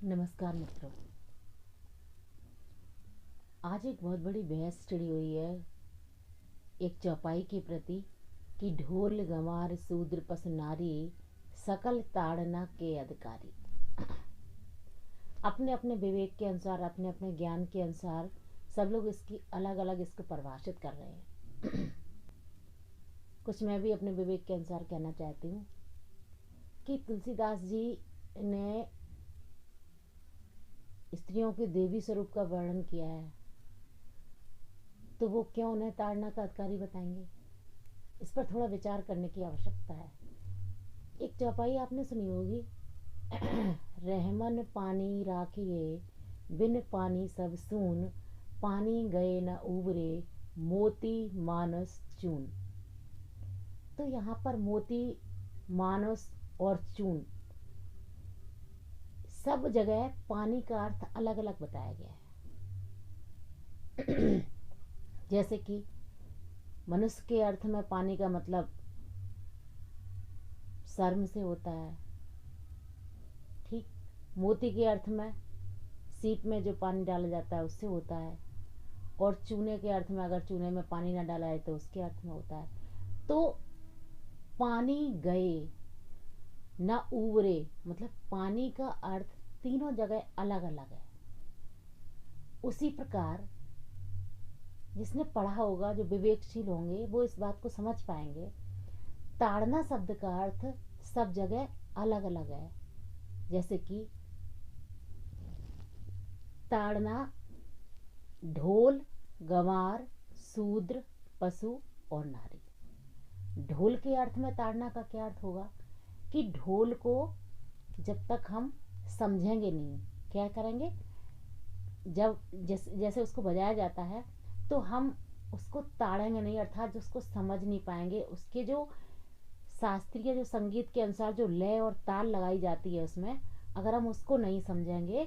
नमस्कार मित्रों। आज एक बहुत बड़ी बहस छिड़ी हुई है एक चौपाई के प्रति कि ढोल गंवार शूद्र पस नारी सकल ताड़ना के अधिकारी। अपने अपने विवेक के अनुसार, अपने अपने ज्ञान के अनुसार सब लोग इसकी अलग अलग इसको परिभाषित कर रहे हैं। कुछ मैं भी अपने विवेक के अनुसार कहना चाहती हूँ कि तुलसीदास जी ने स्त्रियों के देवी स्वरूप का वर्णन किया है, तो वो क्यों उन्हें ताड़ना का अधिकारी बताएंगे? इस पर थोड़ा विचार करने की आवश्यकता है। एक चौपाई आपने सुनी होगी, रहमन पानी राखिए बिन पानी सब सून, पानी गए न उबरे मोती मानस चून। तो यहाँ पर मोती, मानस और चून सब जगह पानी का अर्थ अलग अलग बताया गया है। जैसे कि मनुष्य के अर्थ में पानी का मतलब शर्म से होता है, ठीक। मोती के अर्थ में सीप में जो पानी डाला जाता है उससे होता है, और चूने के अर्थ में अगर चूने में पानी ना डाला है तो उसके अर्थ में होता है। तो पानी गए ना उबरे मतलब पानी का अर्थ तीनों जगह अलग अलग है। उसी प्रकार जिसने पढ़ा होगा, जो विवेकशील होंगे, वो इस बात को समझ पाएंगे। ताड़ना शब्द का अर्थ सब जगह अलग अलग है। जैसे कि ताड़ना ढोल गंवार शूद्र पशु और नारी। ढोल के अर्थ में ताड़ना का क्या अर्थ होगा कि ढोल को जब तक हम समझेंगे नहीं, क्या करेंगे, जब जैसे उसको बजाया जाता है तो हम उसको ताड़ेंगे नहीं, अर्थात उसको समझ नहीं पाएंगे। उसके जो शास्त्रीय जो संगीत के अनुसार जो लय और ताल लगाई जाती है उसमें, अगर हम उसको नहीं समझेंगे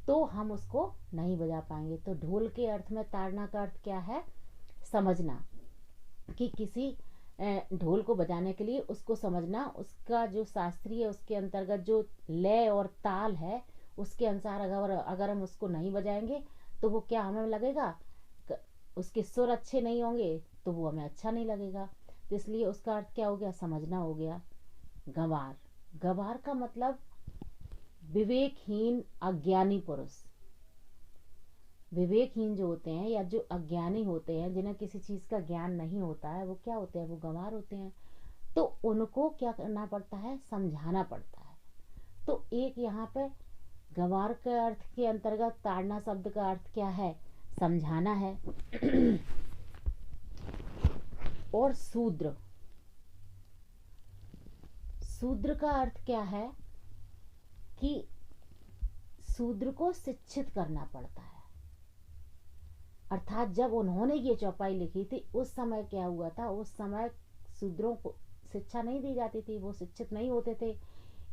तो हम उसको नहीं बजा पाएंगे। तो ढोल के अर्थ में ताड़ना का अर्थ क्या है? समझना, कि किसी ढोल को बजाने के लिए उसको समझना, उसका जो शास्त्रीय उसके अंतर्गत जो लय और ताल है उसके अनुसार अगर हम उसको नहीं बजाएंगे तो वो क्या हमें लगेगा, उसके सुर अच्छे नहीं होंगे तो वो हमें अच्छा नहीं लगेगा। तो इसलिए उसका अर्थ क्या हो गया? समझना हो गया। गंवार, गंवार का मतलब विवेकहीन अज्ञानी पुरुष। विवेकहीन जो होते हैं या जो अज्ञानी होते हैं, जिन्हें किसी चीज़ का ज्ञान नहीं होता है, वो क्या होते हैं? वो गंवार होते हैं। तो उनको क्या करना पड़ता है? समझाना पड़ता है। तो एक यहाँ पे गंवार के अर्थ के अंतर्गत ताड़ना शब्द का अर्थ क्या है? समझाना है। और शूद्र, शूद्र का अर्थ क्या है कि शूद्र को शिक्षित करना पड़ता है। अर्थात जब उन्होंने ये चौपाई लिखी थी उस समय क्या हुआ था? उस समय शूद्रों को शिक्षा नहीं दी जाती थी, वो शिक्षित नहीं होते थे।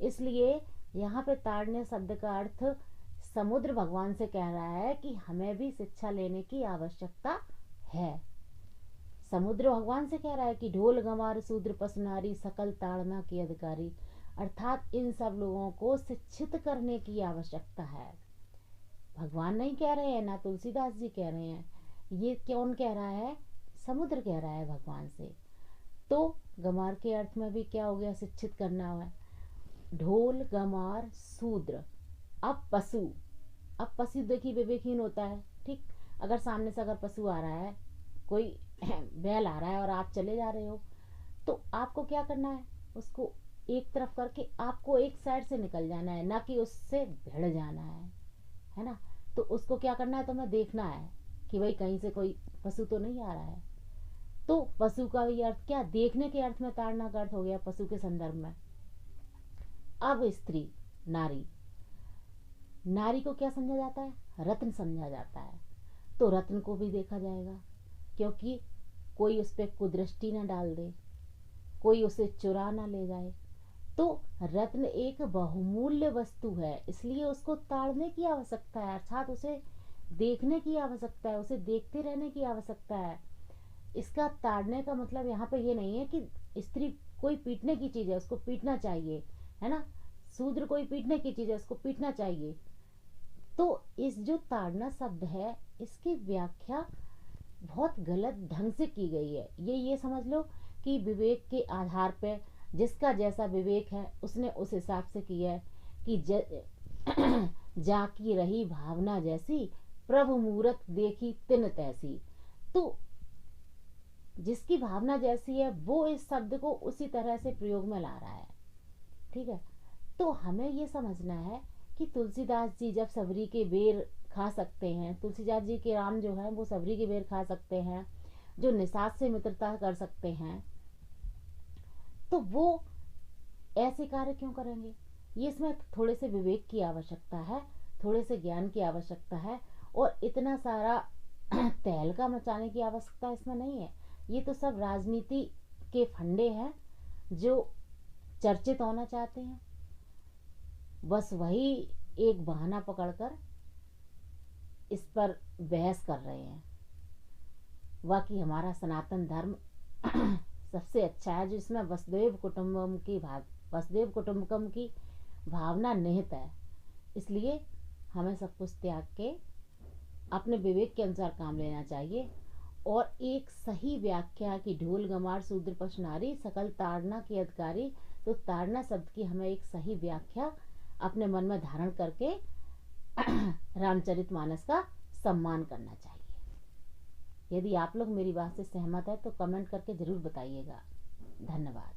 इसलिए यहाँ पे ताड़ने शब्द का अर्थ समुद्र भगवान से कह रहा है कि हमें भी शिक्षा लेने की आवश्यकता है। समुद्र भगवान से कह रहा है कि ढोल गंवार शूद्र पस नारी सकल ताड़ना के अधिकारी। अर्थात इन सब लोगों को शिक्षित करने की आवश्यकता है। भगवान नहीं कह रहे हैं, ना तुलसीदास जी कह रहे हैं, ये कौन कह रहा है? समुद्र कह रहा है भगवान से। तो गंवार के अर्थ में भी क्या हो गया? शिक्षित करना है। ढोल गंवार शूद्र। अब पशु, अब पशु देखिए विवेकहीन होता है, ठीक। अगर सामने से अगर पशु आ रहा है, कोई बैल आ रहा है और आप चले जा रहे हो, तो आपको क्या करना है? उसको एक तरफ करके आपको एक साइड से निकल जाना है, ना कि उससे भिड़ जाना है ना। तो उसको क्या करना है? तुम्हें देखना है कि भाई कहीं से कोई पशु तो नहीं आ रहा है। तो पशु का ये अर्थ क्या? देखने के अर्थ में ताड़ना का अर्थ हो गया पशु के संदर्भ में। अब स्त्री, नारी, नारी को क्या समझा जाता है? रत्न समझा जाता है। तो रत्न को भी देखा जाएगा, क्योंकि कोई उस पर कुदृष्टि ना डाल दे, कोई उसे चुरा ना ले जाए। तो रत्न एक बहुमूल्य वस्तु है, इसलिए उसको ताड़ने की आवश्यकता है, अर्थात उसे देखने की आवश्यकता है, उसे देखते रहने की आवश्यकता है। इसका ताड़ने का मतलब यहाँ पे ये नहीं है कि स्त्री कोई पीटने की चीज है उसको पीटना चाहिए, है ना। शूद्र कोई पीटने की चीज है उसको पीटना चाहिए, तो इस जो ताड़ना शब्द है, इसकी व्याख्या बहुत गलत ढंग से की गई है। ये समझ लो कि विवेक के आधार पे, जिसका जैसा विवेक है उसने उस हिसाब से किया है कि जाकी रही भावना जैसी, प्रभु मूरत देखी तिन तैसी। तो जिसकी भावना जैसी है वो इस शब्द को उसी तरह से प्रयोग में ला रहा है। ठीक है, तो हमें ये समझना है कि तुलसीदास जी जब सबरी के बेर खा सकते हैं, तुलसीदास जी के राम जो है वो सबरी के बेर खा सकते हैं, जो निषाद से मित्रता कर सकते हैं, तो वो ऐसे कार्य क्यों करेंगे? ये इसमें थोड़े से विवेक की आवश्यकता है, थोड़े से ज्ञान की आवश्यकता है, और इतना सारा तहलका मचाने की आवश्यकता इसमें नहीं है। ये तो सब राजनीति के फंडे हैं जो चर्चित होना चाहते हैं, बस वही एक बहाना पकड़कर इस पर बहस कर रहे हैं। बाकी हमारा सनातन धर्म सबसे अच्छा है, जिसमें वसुदेव कुटुंबकम की भावना निहित है। इसलिए हमें सब कुछ त्याग के अपने विवेक के अनुसार काम लेना चाहिए, और एक सही व्याख्या की ढोल गमार शूद्र पश नारी सकल ताड़ना की अधिकारी। तो ताड़ना शब्द की हमें एक सही व्याख्या अपने मन में धारण करके रामचरितमानस का सम्मान करना चाहिए। यदि आप लोग मेरी बात से सहमत है तो कमेंट करके ज़रूर बताइएगा। धन्यवाद।